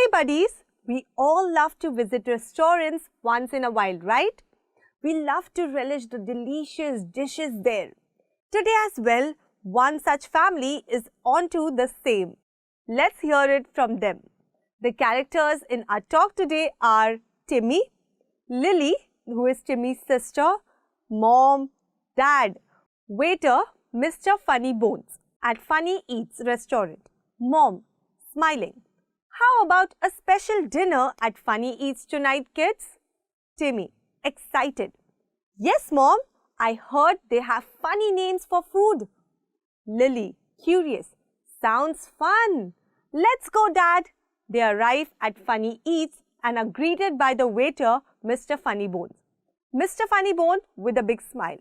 Hey buddies, we all love to visit restaurants once in a while, right? We love to relish the delicious dishes there. Today as well, one such family is onto the same. Let's hear it from them. The characters in our talk today are Timmy, Lily, who is Timmy's sister, Mom, Dad, waiter, Mr. Funny Bones at Funny Eats restaurant. Mom, smiling. How about a special dinner at Funny Eats tonight, kids? Timmy, excited. Yes, Mom, I heard they have funny names for food. Lily, curious. Sounds fun. Let's go, Dad. They arrive at Funny Eats and are greeted by the waiter, Mr. Funny Bones. Mr. Funny Bone with a big smile.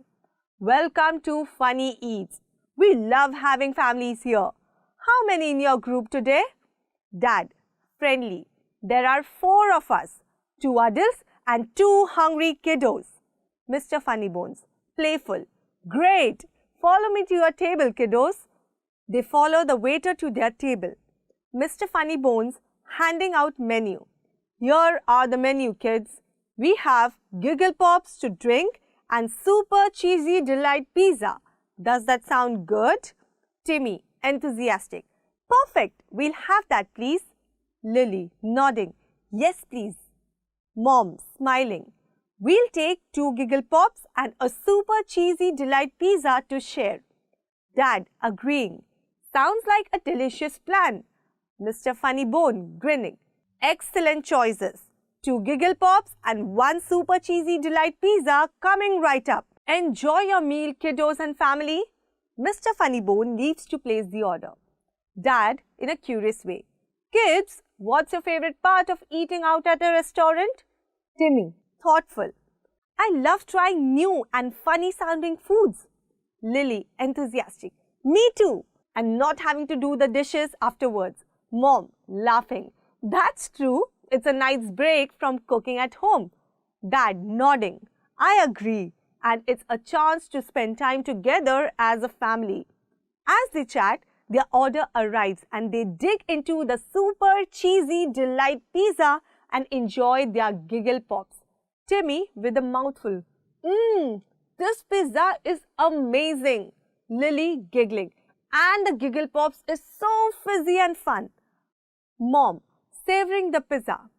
Welcome to Funny Eats. We love having families here. How many in your group today? Dad, friendly. There are 4 of us, 2 adults and 2 hungry kiddos. Mr. Funny Bones, playful. Great. Follow me to your table, kiddos. They follow the waiter to their table. Mr. Funny Bones handing out menu. Here are the menu, kids. We have Giggle Pops to drink and super cheesy delight pizza. Does that sound good? Timmy, enthusiastic. Perfect. We'll have that, please. Lily, nodding. Yes, please. Mom, smiling. We'll take 2 Giggle Pops and a super cheesy delight pizza to share. Dad, agreeing. Sounds like a delicious plan. Mr. Funny Bone, grinning. Excellent choices. 2 Giggle Pops and 1 super cheesy delight pizza coming right up. Enjoy your meal, kiddos and family. Mr. Funny Bone leaves to place the order. Dad, in a curious way. Kids, what's your favorite part of eating out at a restaurant? Timmy, thoughtful. I love trying new and funny sounding foods. Lily, enthusiastic. Me too. And not having to do the dishes afterwards. Mom, laughing. That's true. It's a nice break from cooking at home. Dad, nodding. I agree. And it's a chance to spend time together as a family. As they chat, their order arrives and they dig into the super cheesy delight pizza and enjoy their Giggle Pops. Timmy with a mouthful. This pizza is amazing. Lily giggling. And the Giggle Pops is so fizzy and fun. Mom, savoring the pizza.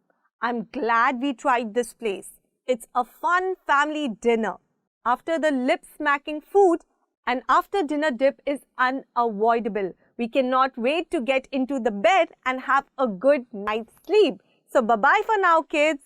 I'm glad we tried this place. It's a fun family dinner. After the lip-smacking food, an after-dinner dip is unavoidable. We cannot wait to get into the bed and have a good night's sleep. So, bye-bye for now, kids.